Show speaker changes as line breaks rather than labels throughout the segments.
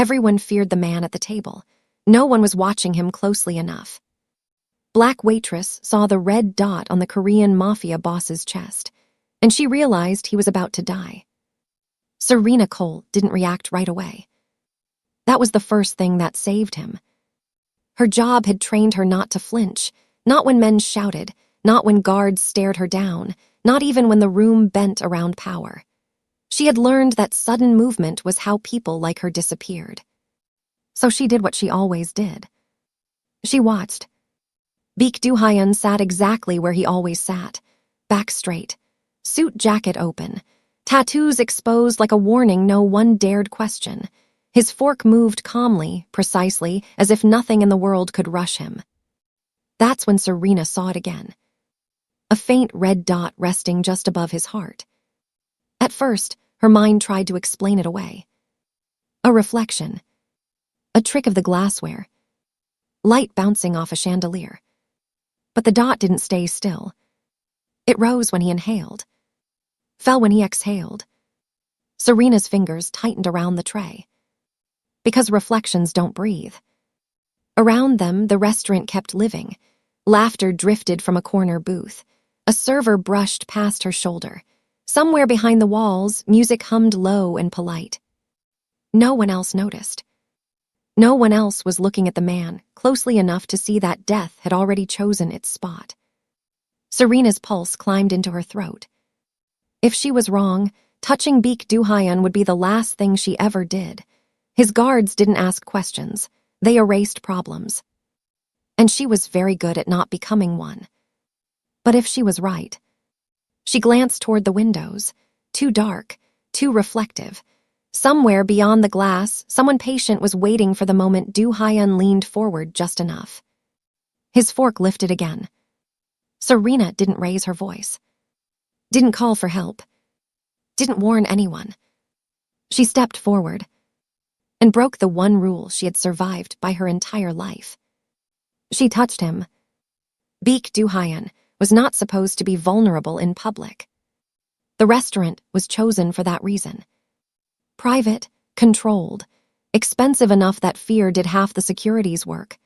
Everyone feared the man at the table. No one was watching him closely enough. Black Waitress saw the red dot on the Korean Mafia boss's chest, and she realized he was about to die. Serena Cole didn't react right away. That was the first thing that saved him. Her job had trained her not to flinch, not when men shouted, not when guards stared her down, not even when the room bent around power. She had learned that sudden movement was how people like her disappeared. So she did what she always did. She watched. Baek Do-hyun sat exactly where he always sat, back straight, suit jacket open, tattoos exposed like a warning no one dared question. His fork moved calmly, precisely, as if nothing in the world could rush him. That's when Serena saw it again. A faint red dot resting just above his heart. At first, her mind tried to explain it away. A reflection. A trick of the glassware. Light bouncing off a chandelier. But the dot didn't stay still. It rose when he inhaled. Fell when he exhaled. Serena's fingers tightened around the tray. Because reflections don't breathe. Around them, the restaurant kept living. Laughter drifted from a corner booth. A server brushed past her shoulder. Somewhere behind the walls, music hummed low and polite. No one else noticed. No one else was looking at the man closely enough to see that death had already chosen its spot. Serena's pulse climbed into her throat. If she was wrong, touching Baek Do-hyun would be the last thing she ever did. His guards didn't ask questions. They erased problems. And she was very good at not becoming one. But if she was right... She glanced toward the windows. Too dark, too reflective. Somewhere beyond the glass, someone patient was waiting for the moment Do-hyun leaned forward just enough. His fork lifted again. Serena didn't raise her voice. Didn't call for help. Didn't warn anyone. She stepped forward and broke the one rule she had survived by her entire life. She touched him. Baek Do-hyun was not supposed to be vulnerable in public. The restaurant was chosen for that reason. Private, controlled, expensive enough that fear did half the security's work.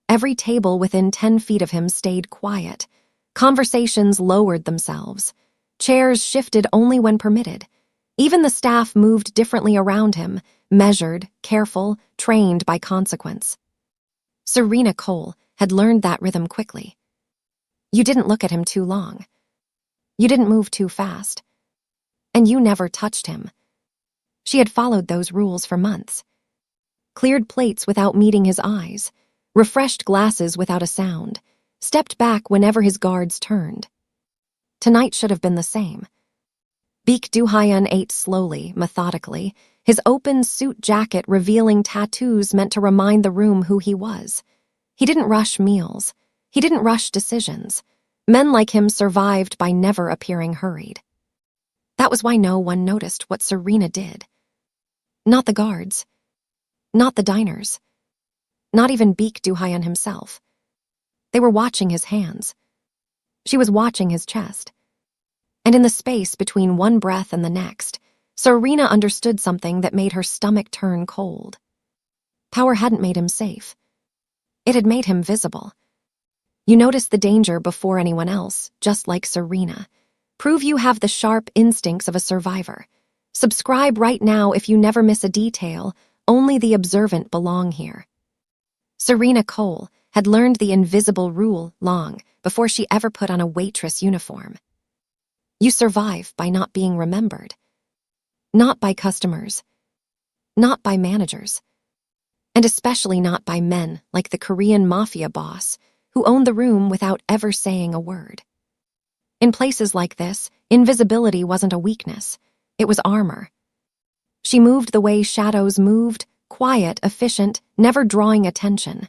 Every table within 10 feet of him stayed quiet. Conversations lowered themselves. Chairs shifted only when permitted. Even the staff moved differently around him, measured, careful, trained by consequence. Serena Cole had learned that rhythm quickly. You didn't look at him too long. You didn't move too fast. And you never touched him. She had followed those rules for months. Cleared plates without meeting his eyes, refreshed glasses without a sound, stepped back whenever his guards turned. Tonight should have been the same. Baek Do-hyun ate slowly, methodically, his open suit jacket revealing tattoos meant to remind the room who he was. He didn't rush meals. He didn't rush decisions. Men like him survived by never appearing hurried. That was why no one noticed what Serena did. Not the guards. Not the diners. Not even Baek Do-hyun himself. They were watching his hands. She was watching his chest. And in the space between one breath and the next, Serena understood something that made her stomach turn cold. Power hadn't made him safe. It had made him visible. You notice the danger before anyone else, just like Serena. Prove you have the sharp instincts of a survivor. Subscribe right now if you never miss a detail. Only the observant belong here. Serena Cole had learned the invisible rule long before she ever put on a waitress uniform. You survive by not being remembered. Not by customers. Not by managers. And especially not by men like the Korean Mafia boss, who owned the room without ever saying a word. In places like this, invisibility wasn't a weakness. It was armor. She moved the way shadows moved, quiet, efficient, never drawing attention.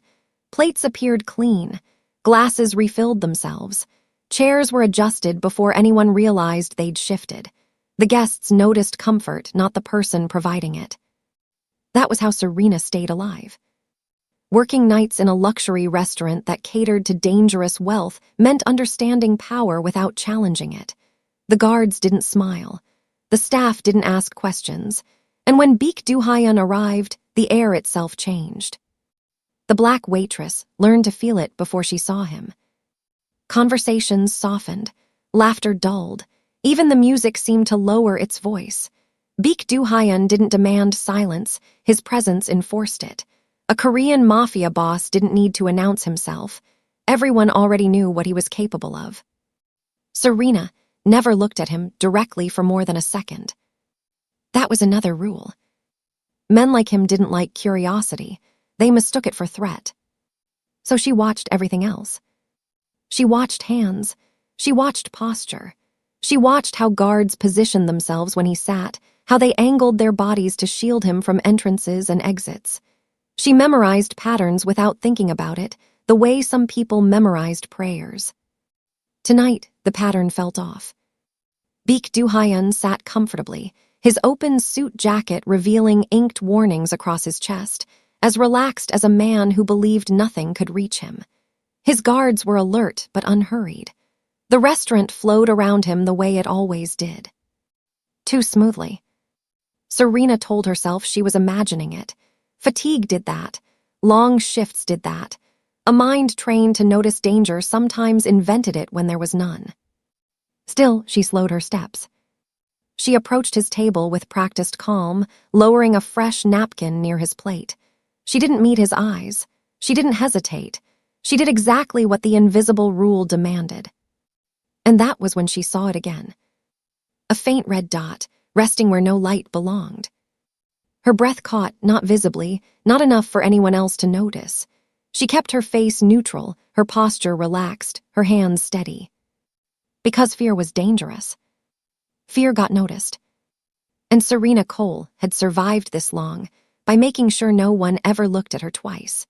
Plates appeared clean. Glasses refilled themselves. Chairs were adjusted before anyone realized they'd shifted. The guests noticed comfort, not the person providing it. That was how Serena stayed alive. Working nights in a luxury restaurant that catered to dangerous wealth meant understanding power without challenging it. The guards didn't smile. The staff didn't ask questions. And when Baek Do-hyun arrived, The air itself changed. The black waitress learned to feel it before she saw him. Conversations softened, laughter dulled, even the music seemed to lower its voice. Baek Do-hyun didn't demand silence, his presence enforced it. A Korean mafia boss didn't need to announce himself. Everyone already knew what he was capable of. Serena never looked at him directly for more than a second. That was another rule. Men like him didn't like curiosity. They mistook it for threat. So she watched everything else. She watched hands. She watched posture. She watched how guards positioned themselves when he sat, how they angled their bodies to shield him from entrances and exits. She memorized patterns without thinking about it, the way some people memorized prayers. Tonight, the pattern felt off. Baek Do-hyun sat comfortably, his open suit jacket revealing inked warnings across his chest, as relaxed as a man who believed nothing could reach him. His guards were alert but unhurried. The restaurant flowed around him the way it always did. Too smoothly. Serena told herself she was imagining it. Fatigue did that. Long shifts did that. A mind trained to notice danger sometimes invented it when there was none. Still, she slowed her steps. She approached his table with practiced calm, lowering a fresh napkin near his plate. She didn't meet his eyes. She didn't hesitate. She did exactly what the invisible rule demanded. And that was when she saw it again. A faint red dot, resting where no light belonged. Her breath caught, not visibly, not enough for anyone else to notice. She kept her face neutral, her posture relaxed, her hands steady. Because fear was dangerous. Fear got noticed. And Serena Cole had survived this long by making sure no one ever looked at her twice.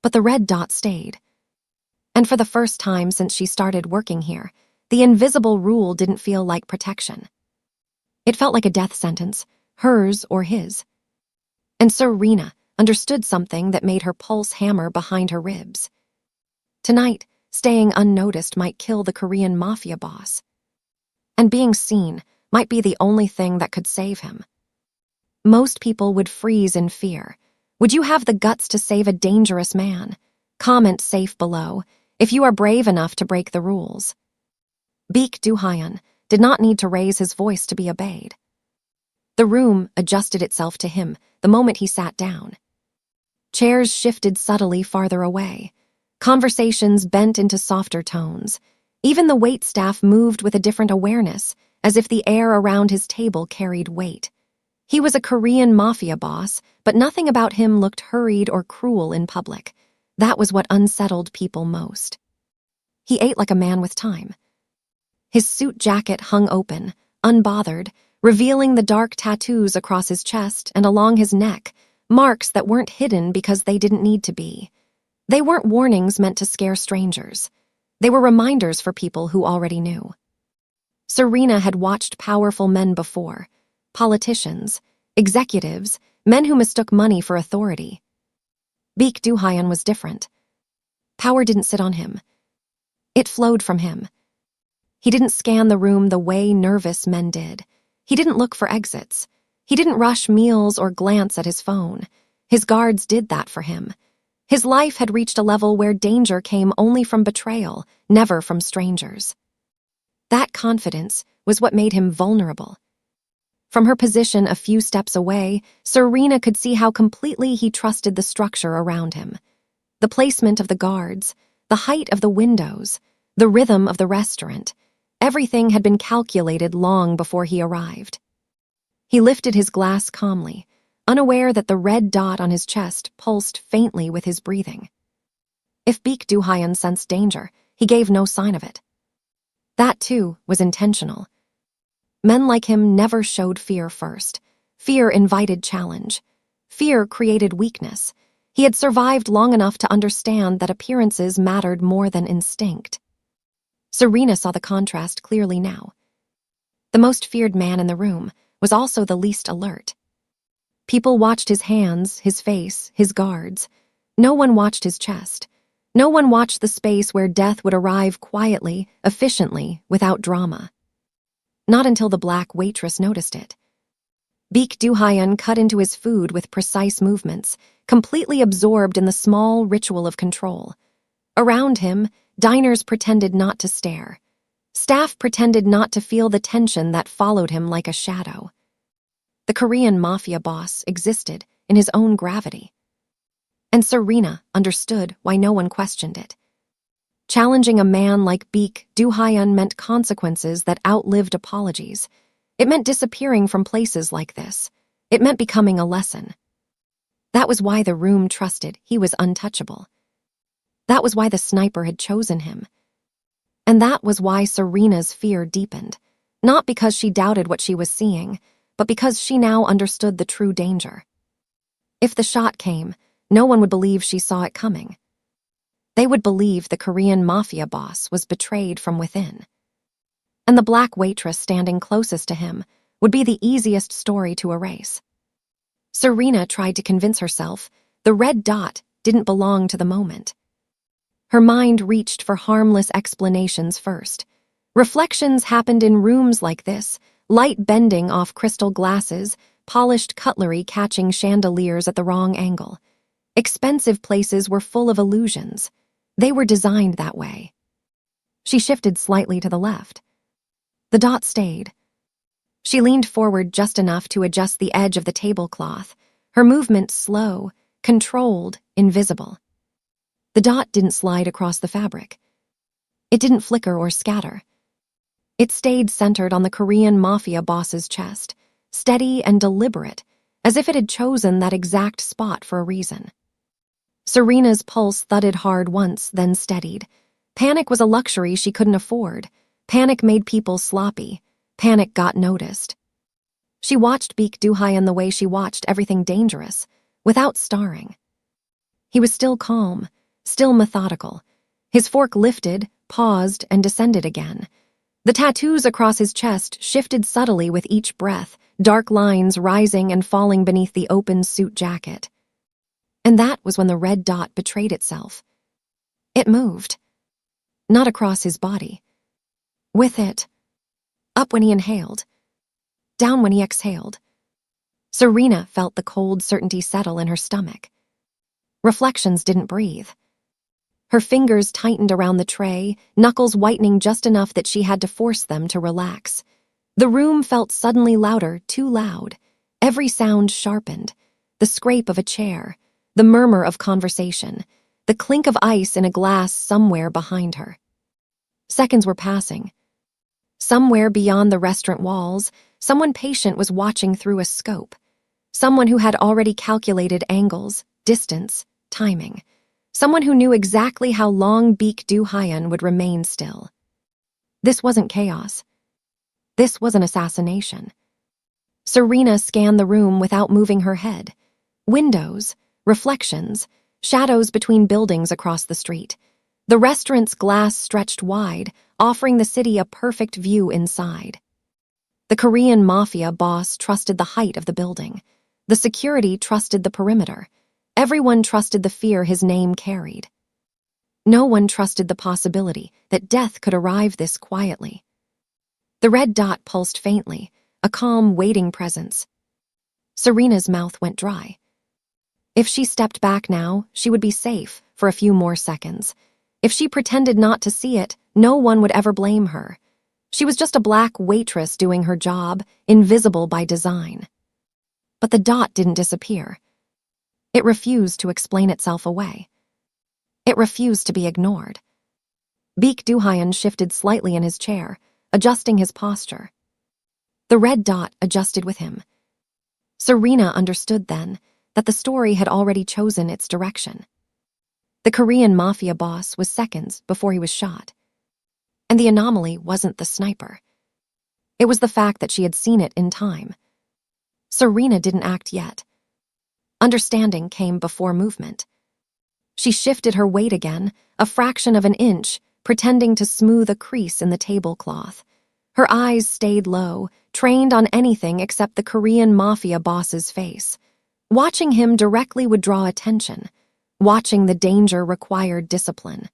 But the red dot stayed. And for the first time since she started working here, the invisible rule didn't feel like protection. It felt like a death sentence, hers or his. And Serena understood something that made her pulse hammer behind her ribs. Tonight, staying unnoticed might kill the Korean mafia boss. And being seen might be the only thing that could save him. Most people would freeze in fear. Would you have the guts to save a dangerous man? Comment safe below if you are brave enough to break the rules. Baek Do-hyun did not need to raise his voice to be obeyed. The room adjusted itself to him the moment he sat down. Chairs shifted subtly farther away. Conversations bent into softer tones. Even the waitstaff moved with a different awareness, as if the air around his table carried weight. He was a Korean mafia boss, but nothing about him looked hurried or cruel in public. That was what unsettled people most. He ate like a man with time. His suit jacket hung open, unbothered, revealing the dark tattoos across his chest and along his neck, marks that weren't hidden because they didn't need to be. They weren't warnings meant to scare strangers. They were reminders for people who already knew. Serena had watched powerful men before, politicians, executives, men who mistook money for authority. Baek Do-hyun was different. Power didn't sit on him. It flowed from him. He didn't scan the room the way nervous men did. He didn't look for exits. He didn't rush meals or glance at his phone. His guards did that for him. His life had reached a level where danger came only from betrayal, never from strangers. That confidence was what made him vulnerable. From her position a few steps away, Serena could see how completely he trusted the structure around him. The placement of the guards, the height of the windows, the rhythm of the restaurant, everything had been calculated long before he arrived. He lifted his glass calmly, unaware that the red dot on his chest pulsed faintly with his breathing. If Baek Do-hyun sensed danger, he gave no sign of it. That, too, was intentional. Men like him never showed fear first. Fear invited challenge. Fear created weakness. He had survived long enough to understand that appearances mattered more than instinct. Serena saw the contrast clearly now. The most feared man in the room was also the least alert. People watched his hands, his face, his guards. No one watched his chest. No one watched the space where death would arrive quietly, efficiently, without drama. Not until the black waitress noticed it. Baek Do-hyun cut into his food with precise movements, completely absorbed in the small ritual of control. Around him, diners pretended not to stare. Staff pretended not to feel the tension that followed him like a shadow. The Korean Mafia boss existed in his own gravity. And Serena understood why no one questioned it. Challenging a man like Baek Do-hyun meant consequences that outlived apologies. It meant disappearing from places like this. It meant becoming a lesson. That was why the room trusted he was untouchable. That was why the sniper had chosen him. And that was why Serena's fear deepened, not because she doubted what she was seeing, but because she now understood the true danger. If the shot came, no one would believe she saw it coming. They would believe the Korean Mafia boss was betrayed from within. And the black waitress standing closest to him would be the easiest story to erase. Serena tried to convince herself the red dot didn't belong to the moment. Her mind reached for harmless explanations first. Reflections happened in rooms like this, light bending off crystal glasses, polished cutlery catching chandeliers at the wrong angle. Expensive places were full of illusions. They were designed that way. She shifted slightly to the left. The dot stayed. She leaned forward just enough to adjust the edge of the tablecloth, her movement slow, controlled, invisible. The dot didn't slide across the fabric. It didn't flicker or scatter. It stayed centered on the Korean Mafia boss's chest, steady and deliberate, as if it had chosen that exact spot for a reason. Serena's pulse thudded hard once, then steadied. Panic was a luxury she couldn't afford. Panic made people sloppy. Panic got noticed. She watched Baek Do-hyun the way she watched everything dangerous, without starring. He was still calm, still methodical. His fork lifted, paused, and descended again. The tattoos across his chest shifted subtly with each breath, dark lines rising and falling beneath the open suit jacket. And that was when the red dot betrayed itself. It moved. Not across his body. With it. Up when he inhaled. Down when he exhaled. Serena felt the cold certainty settle in her stomach. Reflections didn't breathe. Her fingers tightened around the tray, knuckles whitening just enough that she had to force them to relax. The room felt suddenly louder, too loud. Every sound sharpened. The scrape of a chair, the murmur of conversation, the clink of ice in a glass somewhere behind her. Seconds were passing. Somewhere beyond the restaurant walls, someone patient was watching through a scope. Someone who had already calculated angles, distance, timing. Someone who knew exactly how long Baek Do-hyun would remain still. This wasn't chaos. This was an assassination. Serena scanned the room without moving her head. Windows, reflections, shadows between buildings across the street. The restaurant's glass stretched wide, offering the city a perfect view inside. The Korean Mafia boss trusted the height of the building. The security trusted the perimeter. Everyone trusted the fear his name carried. No one trusted the possibility that death could arrive this quietly. The red dot pulsed faintly, a calm, waiting presence. Serena's mouth went dry. If she stepped back now, she would be safe for a few more seconds. If she pretended not to see it, no one would ever blame her. She was just a black waitress doing her job, invisible by design. But the dot didn't disappear. It refused to explain itself away. It refused to be ignored. Baek Do-hyun shifted slightly in his chair, adjusting his posture. The red dot adjusted with him. Serena understood then that the story had already chosen its direction. The Korean Mafia boss was seconds before he was shot. And the anomaly wasn't the sniper. It was the fact that she had seen it in time. Serena didn't act yet. Understanding came before movement. She shifted her weight again, a fraction of an inch, pretending to smooth a crease in the tablecloth. Her eyes stayed low, trained on anything except the Korean Mafia boss's face. Watching him directly would draw attention. Watching the danger required discipline.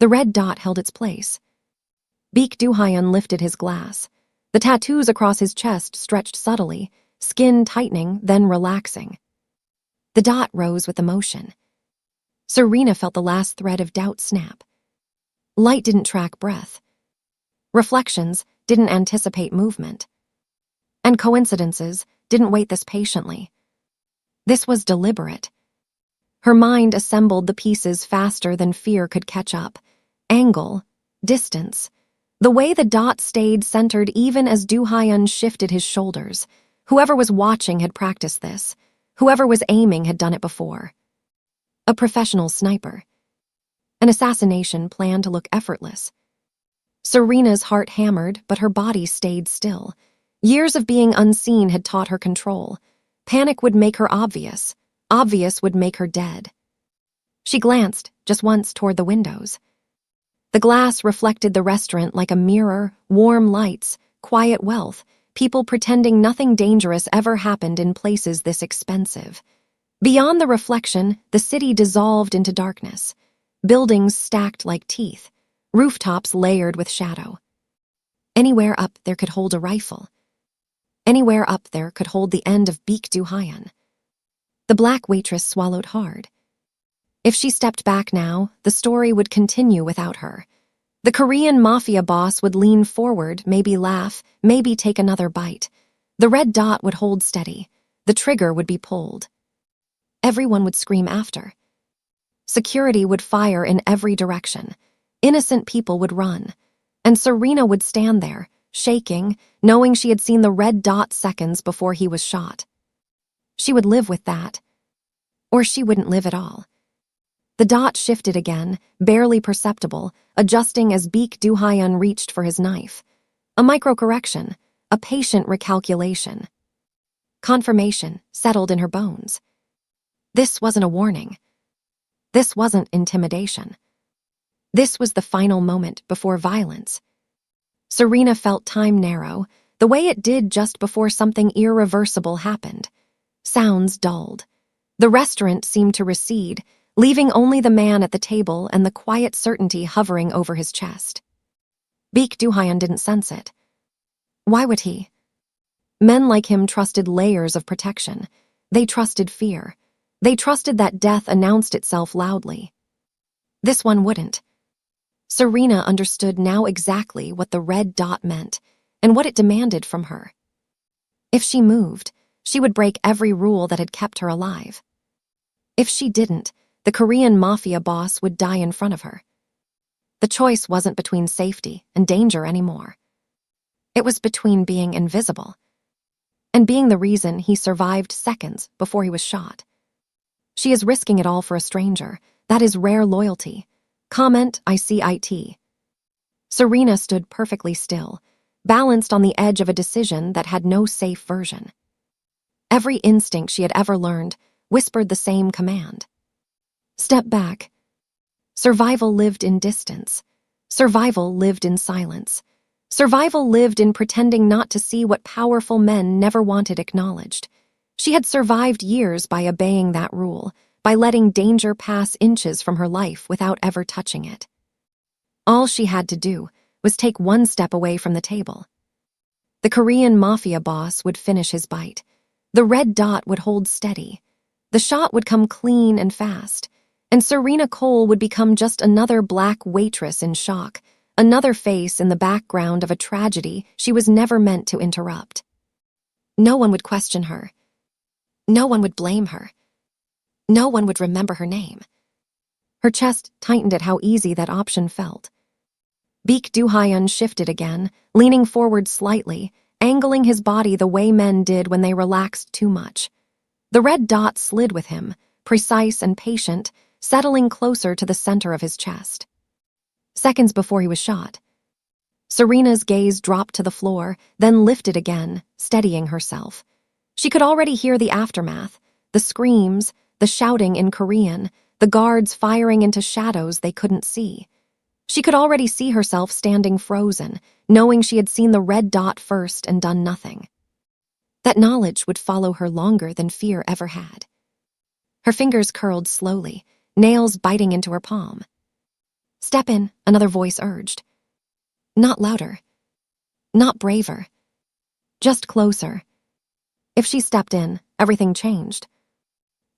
The red dot held its place. Baek Do-hyun lifted his glass. The tattoos across his chest stretched subtly, skin tightening, then relaxing. The dot rose with the motion. Serena felt the last thread of doubt snap. Light didn't track breath. Reflections didn't anticipate movement. And coincidences didn't wait this patiently. This was deliberate. Her mind assembled the pieces faster than fear could catch up. Angle, distance, the way the dot stayed centered even as Du-hyun shifted his shoulders. Whoever was watching had practiced this. Whoever was aiming had done it before. A professional sniper. An assassination planned to look effortless. Serena's heart hammered, but her body stayed still. Years of being unseen had taught her control. Panic would make her obvious. Obvious would make her dead. She glanced, just once, toward the windows. The glass reflected the restaurant like a mirror, warm lights, quiet wealth, people pretending nothing dangerous ever happened in places this expensive. Beyond the reflection, the city dissolved into darkness. Buildings stacked like teeth, rooftops layered with shadow. Anywhere up there could hold a rifle. Anywhere up there could hold the end of Baek Du-hyun. The black waitress swallowed hard. If she stepped back now, the story would continue without her. The Korean Mafia boss would lean forward, maybe laugh, maybe take another bite. The red dot would hold steady. The trigger would be pulled. Everyone would scream after. Security would fire in every direction. Innocent people would run. And Serena would stand there, shaking, knowing she had seen the red dot seconds before he was shot. She would live with that. Or she wouldn't live at all. The dot shifted again, barely perceptible, adjusting as Baek Du-hyun reached for his knife. A micro-correction, a patient recalculation. Confirmation settled in her bones. This wasn't a warning. This wasn't intimidation. This was the final moment before violence. Serena felt time narrow, the way it did just before something irreversible happened. Sounds dulled. The restaurant seemed to recede, leaving only the man at the table and the quiet certainty hovering over his chest. Baek Du-hyun didn't sense it. Why would he? Men like him trusted layers of protection. They trusted fear. They trusted that death announced itself loudly. This one wouldn't. Serena understood now exactly what the red dot meant and what it demanded from her. If she moved, she would break every rule that had kept her alive. If she didn't, the Korean Mafia boss would die in front of her. The choice wasn't between safety and danger anymore. It was between being invisible and being the reason he survived seconds before he was shot. She is risking it all for a stranger. That is rare loyalty. Comment, I see IT. Serena stood perfectly still, balanced on the edge of a decision that had no safe version. Every instinct she had ever learned whispered the same command. Step back. Survival lived in distance. Survival lived in silence. Survival lived in pretending not to see what powerful men never wanted acknowledged. She had survived years by obeying that rule, by letting danger pass inches from her life without ever touching it. All she had to do was take one step away from the table. The Korean Mafia boss would finish his bite. The red dot would hold steady. The shot would come clean and fast, and Serena Cole would become just another black waitress in shock, another face in the background of a tragedy she was never meant to interrupt. No one would question her. No one would blame her. No one would remember her name. Her chest tightened at how easy that option felt. Baek Du-hyun shifted again, leaning forward slightly, angling his body the way men did when they relaxed too much. The red dot slid with him, precise and patient, settling closer to the center of his chest. Seconds before he was shot. Serena's gaze dropped to the floor, then lifted again, steadying herself. She could already hear the aftermath, the screams, the shouting in Korean, the guards firing into shadows they couldn't see. She could already see herself standing frozen, knowing she had seen the red dot first and done nothing. That knowledge would follow her longer than fear ever had. Her fingers curled slowly, nails biting into her palm. Step in, another voice urged. Not louder. Not braver. Just closer. If she stepped in, everything changed.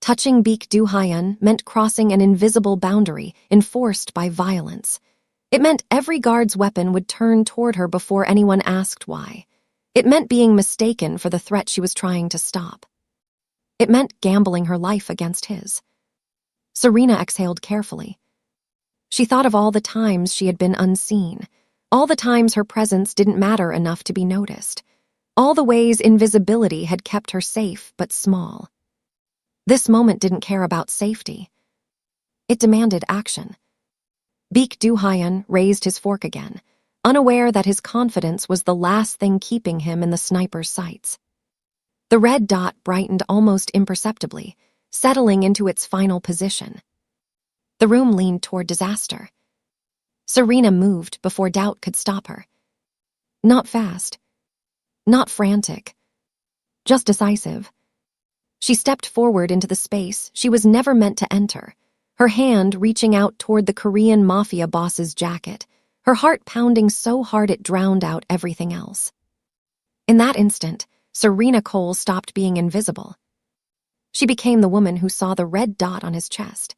Touching Baek Do-hyun meant crossing an invisible boundary enforced by violence. It meant every guard's weapon would turn toward her before anyone asked why. It meant being mistaken for the threat she was trying to stop. It meant gambling her life against his. Serena exhaled carefully. She thought of all the times she had been unseen, all the times her presence didn't matter enough to be noticed, all the ways invisibility had kept her safe but small. This moment didn't care about safety. It demanded action. Baek Do-hyun raised his fork again, unaware that his confidence was the last thing keeping him in the sniper's sights. The red dot brightened almost imperceptibly, settling into its final position. The room leaned toward disaster. Serena moved before doubt could stop her. Not fast. Not frantic. Just decisive. She stepped forward into the space she was never meant to enter, her hand reaching out toward the Korean Mafia boss's jacket, her heart pounding so hard it drowned out everything else. In that instant, Serena Cole stopped being invisible. She became the woman who saw the red dot on his chest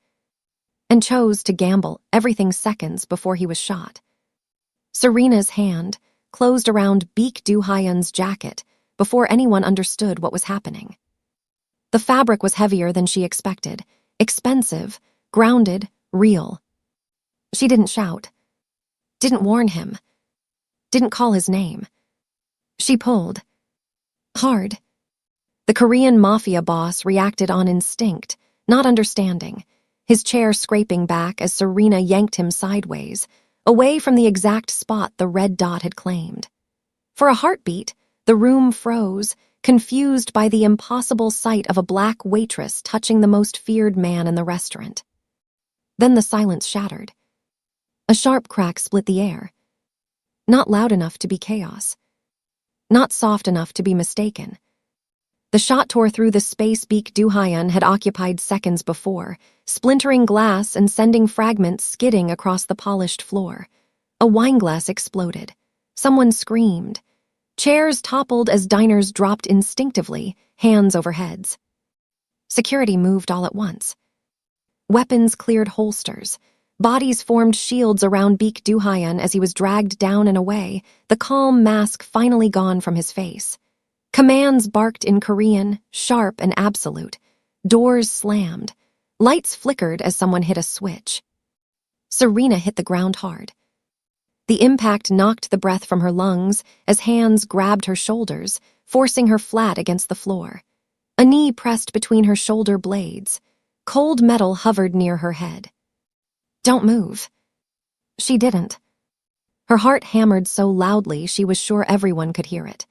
and chose to gamble everything seconds before he was shot. Serena's hand closed around Baek Do-hyun's jacket before anyone understood what was happening. The fabric was heavier than she expected, expensive, grounded, real. She didn't shout, didn't warn him, didn't call his name. She pulled. Hard. The Korean Mafia boss reacted on instinct, not understanding, his chair scraping back as Serena yanked him sideways, away from the exact spot the red dot had claimed. For a heartbeat, the room froze, confused by the impossible sight of a black waitress touching the most feared man in the restaurant. Then the silence shattered. A sharp crack split the air. Not loud enough to be chaos. Not soft enough to be mistaken. The shot tore through the space Baek Do-hyun had occupied seconds before, splintering glass and sending fragments skidding across the polished floor. A wineglass exploded. Someone screamed. Chairs toppled as diners dropped instinctively, hands over heads. Security moved all at once. Weapons cleared holsters. Bodies formed shields around Baek Do-hyun as he was dragged down and away, the calm mask finally gone from his face. Commands barked in Korean, sharp and absolute. Doors slammed. Lights flickered as someone hit a switch. Serena hit the ground hard. The impact knocked the breath from her lungs as hands grabbed her shoulders, forcing her flat against the floor. A knee pressed between her shoulder blades. Cold metal hovered near her head. Don't move. She didn't. Her heart hammered so loudly she was sure everyone could hear it.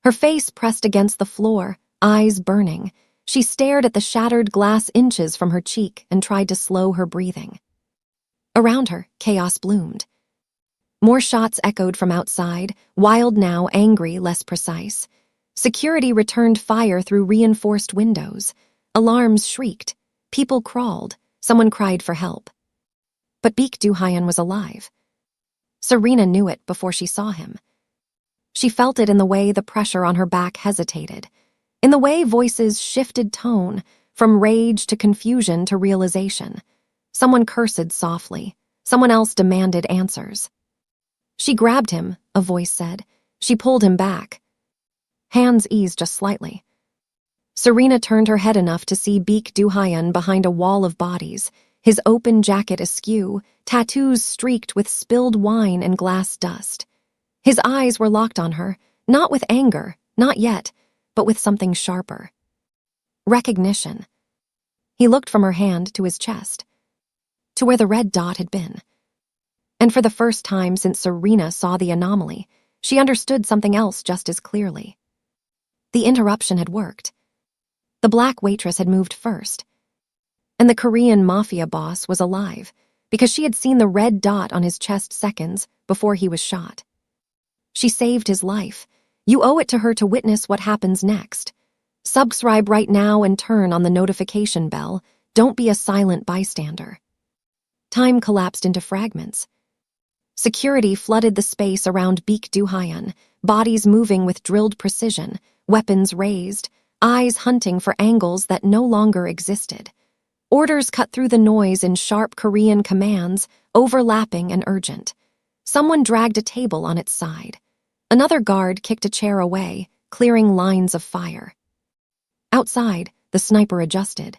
Her face pressed against the floor, eyes burning. She stared at the shattered glass inches from her cheek and tried to slow her breathing. Around her, chaos bloomed. More shots echoed from outside, wild now, angry, less precise. Security returned fire through reinforced windows. Alarms shrieked. People crawled. Someone cried for help. But Baek Do-hyun was alive. Serena knew it before she saw him. She felt it in the way the pressure on her back hesitated, in the way voices shifted tone, from rage to confusion to realization. Someone cursed softly. Someone else demanded answers. She grabbed him, a voice said. She pulled him back. Hands eased just slightly. Serena turned her head enough to see Baek Do-hyun behind a wall of bodies, his open jacket askew, tattoos streaked with spilled wine and glass dust. His eyes were locked on her, not with anger, not yet, but with something sharper. Recognition. He looked from her hand to his chest, to where the red dot had been. And for the first time since Serena saw the anomaly, she understood something else just as clearly. The interruption had worked. The black waitress had moved first. And the Korean Mafia boss was alive, because she had seen the red dot on his chest seconds before he was shot. She saved his life. You owe it to her to witness what happens next. Subscribe right now and turn on the notification bell. Don't be a silent bystander. Time collapsed into fragments. Security flooded the space around Baek Do-hyun, bodies moving with drilled precision, weapons raised, eyes hunting for angles that no longer existed. Orders cut through the noise in sharp Korean commands, overlapping and urgent. Someone dragged a table on its side. Another guard kicked a chair away, clearing lines of fire. Outside, the sniper adjusted.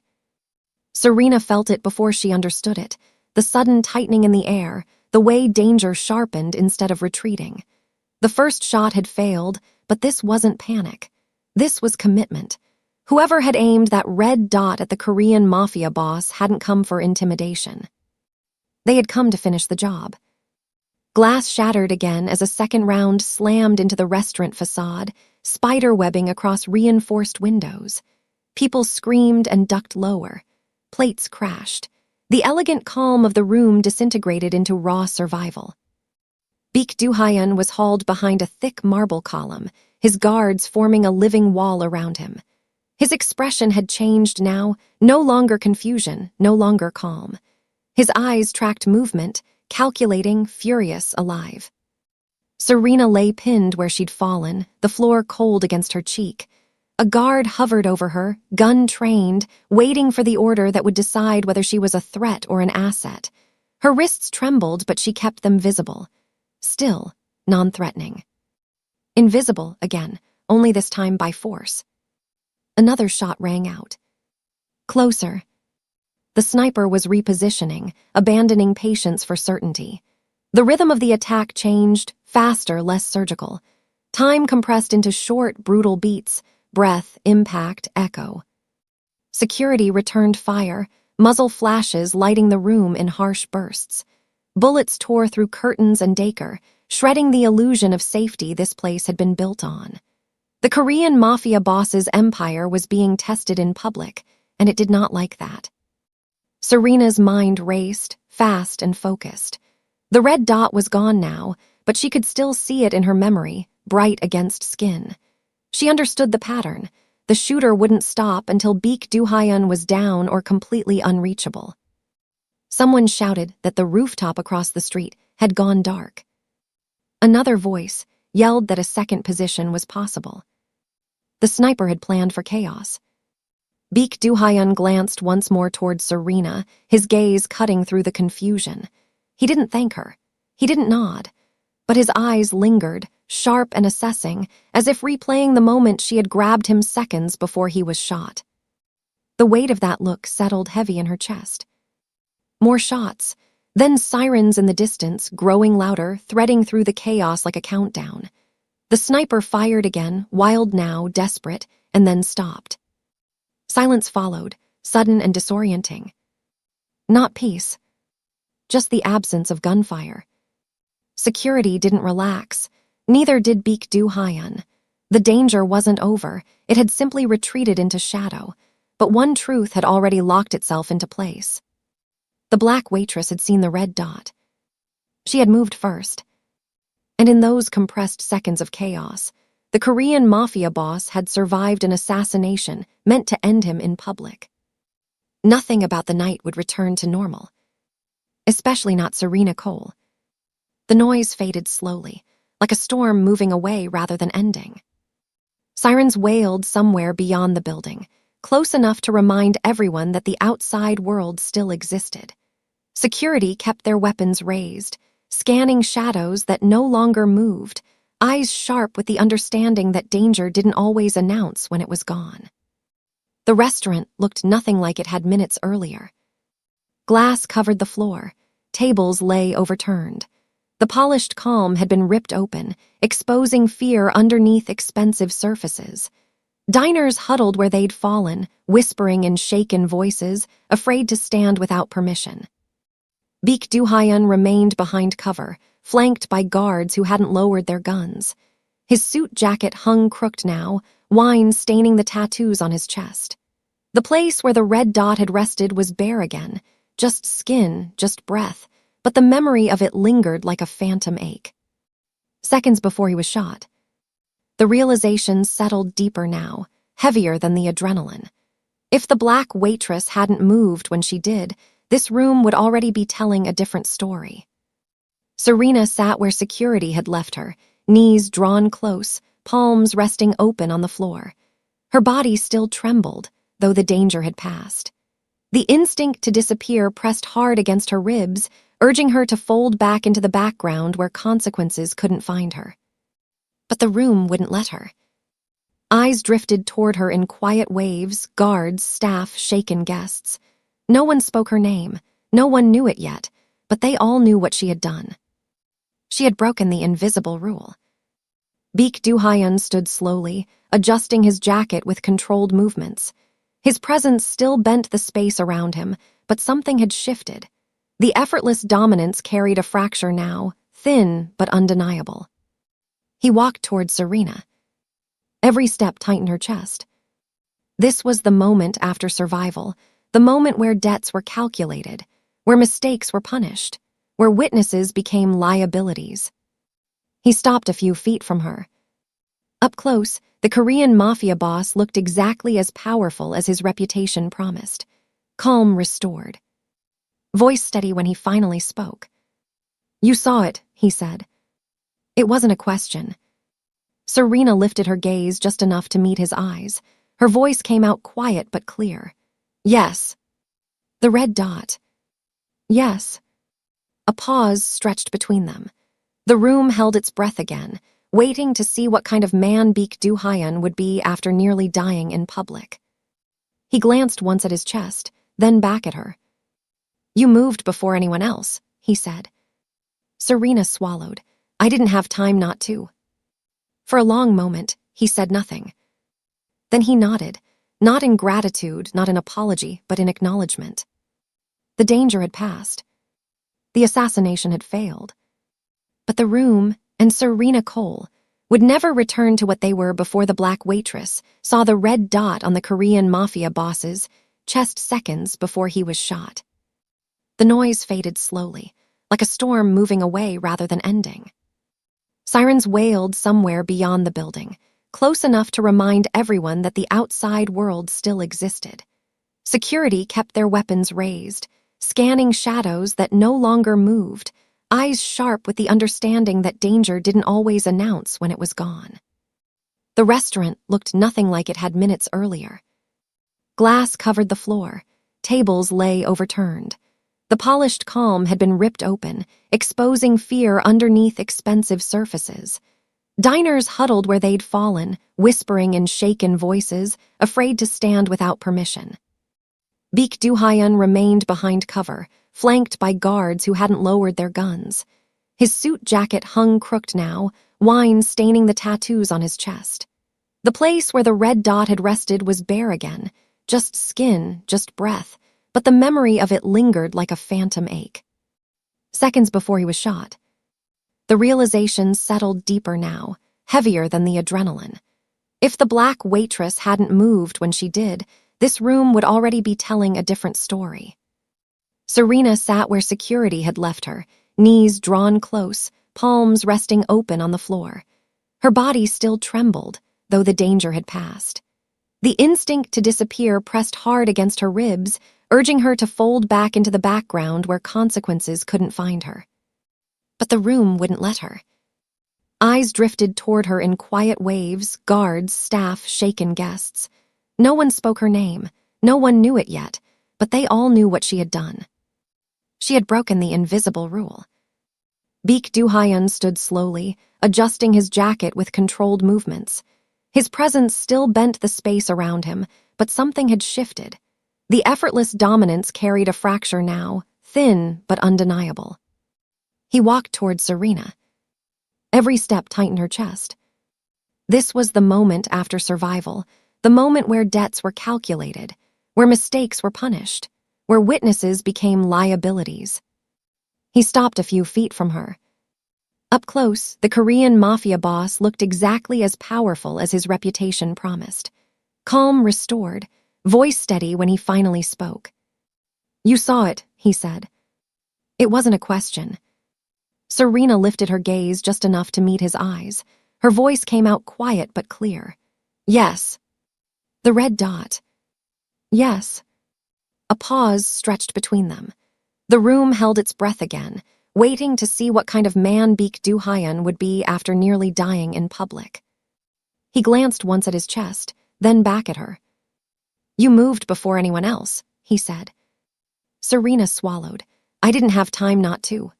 Serena felt it before she understood it, the sudden tightening in the air, the way danger sharpened instead of retreating. The first shot had failed, but this wasn't panic. This was commitment. Whoever had aimed that red dot at the Korean Mafia boss hadn't come for intimidation. They had come to finish the job. Glass shattered again as a second round slammed into the restaurant facade, spider-webbing across reinforced windows. People screamed and ducked lower. Plates crashed. The elegant calm of the room disintegrated into raw survival. Baek Do-hyun was hauled behind a thick marble column, his guards forming a living wall around him. His expression had changed now, no longer confusion, no longer calm. His eyes tracked movement, calculating, furious, alive. Serena lay pinned where she'd fallen, the floor cold against her cheek. A guard hovered over her, gun trained, waiting for the order that would decide whether she was a threat or an asset. Her wrists trembled, but she kept them visible. Still, non-threatening. Invisible again, only this time by force. Another shot rang out. Closer. The sniper was repositioning, abandoning patience for certainty. The rhythm of the attack changed, faster, less surgical. Time compressed into short, brutal beats, breath, impact, echo. Security returned fire, muzzle flashes lighting the room in harsh bursts. Bullets tore through curtains and Dacre, shredding the illusion of safety this place had been built on. The Korean Mafia boss's empire was being tested in public, and it did not like that. Serena's mind raced, fast and focused. The red dot was gone now, but she could still see it in her memory, bright against skin. She understood the pattern. The shooter wouldn't stop until Baek Do-hyun was down or completely unreachable. Someone shouted that the rooftop across the street had gone dark. Another voice yelled that a second position was possible. The sniper had planned for chaos. Baek Do-hyun glanced once more toward Serena, his gaze cutting through the confusion. He didn't thank her. He didn't nod. But his eyes lingered, sharp and assessing, as if replaying the moment she had grabbed him seconds before he was shot. The weight of that look settled heavy in her chest. More shots, then sirens in the distance, growing louder, threading through the chaos like a countdown. The sniper fired again, wild now, desperate, and then stopped. Silence followed, sudden and disorienting. Not peace, just the absence of gunfire. Security didn't relax, neither did Baek Do-hyun. The danger wasn't over, it had simply retreated into shadow, but one truth had already locked itself into place. The black waitress had seen the red dot. She had moved first. And in those compressed seconds of chaos, the Korean Mafia boss had survived an assassination meant to end him in public. Nothing about the night would return to normal. Especially not Serena Cole. The noise faded slowly, like a storm moving away rather than ending. Sirens wailed somewhere beyond the building, close enough to remind everyone that the outside world still existed. Security kept their weapons raised, scanning shadows that no longer moved, eyes sharp with the understanding that danger didn't always announce when it was gone. The restaurant looked nothing like it had minutes earlier. Glass covered the floor, tables lay overturned. The polished calm had been ripped open, exposing fear underneath expensive surfaces. Diners huddled where they'd fallen, whispering in shaken voices, afraid to stand without permission. Baek Do-hyun remained behind cover, flanked by guards who hadn't lowered their guns. His suit jacket hung crooked now, wine staining the tattoos on his chest. The place where the red dot had rested was bare again, just skin, just breath, but the memory of it lingered like a phantom ache. Seconds before he was shot. The realization settled deeper now, heavier than the adrenaline. If the black waitress hadn't moved when she did, this room would already be telling a different story. Serena sat where security had left her, knees drawn close, palms resting open on the floor. Her body still trembled, though the danger had passed. The instinct to disappear pressed hard against her ribs, urging her to fold back into the background where consequences couldn't find her. But the room wouldn't let her. Eyes drifted toward her in quiet waves, guards, staff, shaken guests. No one spoke her name, no one knew it yet, but they all knew what she had done. She had broken the invisible rule. Baek Du-hyun stood slowly, adjusting his jacket with controlled movements. His presence still bent the space around him, but something had shifted. The effortless dominance carried a fracture now, thin but undeniable. He walked toward Serena. Every step tightened her chest. This was the moment after survival, the moment where debts were calculated, where mistakes were punished, where witnesses became liabilities. He stopped a few feet from her. Up close, the Korean Mafia boss looked exactly as powerful as his reputation promised. Calm restored. Voice steady when he finally spoke. "You saw it," he said. It wasn't a question. Serena lifted her gaze just enough to meet his eyes. Her voice came out quiet but clear. "Yes." The red dot. "Yes." A pause stretched between them. The room held its breath again, waiting to see what kind of man Baek Du-hyun would be after nearly dying in public. He glanced once at his chest, then back at her. "You moved before anyone else," he said. Serena swallowed. "I didn't have time not to." For a long moment, he said nothing. Then he nodded, not in gratitude, not in apology, but in acknowledgement. The danger had passed. The assassination had failed. But the room and Serena Cole would never return to what they were before the Black Waitress saw the red dot on the Korean Mafia boss's chest seconds before he was shot. The noise faded slowly, like a storm moving away rather than ending. Sirens wailed somewhere beyond the building, close enough to remind everyone that the outside world still existed. Security kept their weapons raised, scanning shadows that no longer moved, eyes sharp with the understanding that danger didn't always announce when it was gone. The restaurant looked nothing like it had minutes earlier. Glass covered the floor, tables lay overturned. The polished calm had been ripped open, exposing fear underneath expensive surfaces. Diners huddled where they'd fallen, whispering in shaken voices, afraid to stand without permission. Baek Du-hyun remained behind cover, flanked by guards who hadn't lowered their guns. His suit jacket hung crooked now, wine staining the tattoos on his chest. The place where the red dot had rested was bare again, just skin, just breath, but the memory of it lingered like a phantom ache. Seconds before he was shot. The realization settled deeper now, heavier than the adrenaline. If the Black Waitress hadn't moved when she did, this room would already be telling a different story. Serena sat where security had left her, knees drawn close, palms resting open on the floor. Her body still trembled, though the danger had passed. The instinct to disappear pressed hard against her ribs, urging her to fold back into the background where consequences couldn't find her. But the room wouldn't let her. Eyes drifted toward her in quiet waves, guards, staff, shaken guests. No one spoke her name, no one knew it yet, but they all knew what she had done. She had broken the invisible rule. Baek Du-hyun stood slowly, adjusting his jacket with controlled movements. His presence still bent the space around him, but something had shifted. The effortless dominance carried a fracture now, thin but undeniable. He walked toward Serena. Every step tightened her chest. This was the moment after survival, the moment where debts were calculated, where mistakes were punished, where witnesses became liabilities. He stopped a few feet from her. Up close, the Korean Mafia boss looked exactly as powerful as his reputation promised. Calm restored, voice steady when he finally spoke. "You saw it," he said. It wasn't a question. Serena lifted her gaze just enough to meet his eyes. Her voice came out quiet but clear. "Yes." The red dot. "Yes." A pause stretched between them. The room held its breath again, waiting to see what kind of man Baek Du-hyun would be after nearly dying in public. He glanced once at his chest, then back at her. "You moved before anyone else," he said. Serena swallowed. "I didn't have time not to."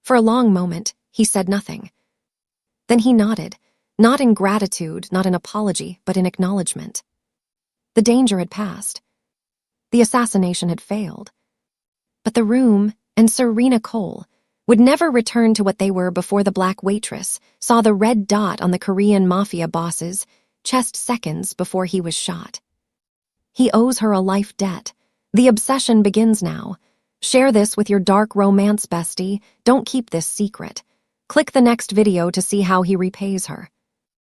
For a long moment, he said nothing. Then he nodded, not in gratitude, not in apology, but in acknowledgement. The danger had passed. The assassination had failed. But the room and Serena Cole would never return to what they were before the Black Waitress saw the red dot on the Korean Mafia boss's chest seconds before he was shot. He owes her a life debt. The obsession begins now. Share this with your dark romance bestie. Don't keep this secret. Click the next video to see how he repays her.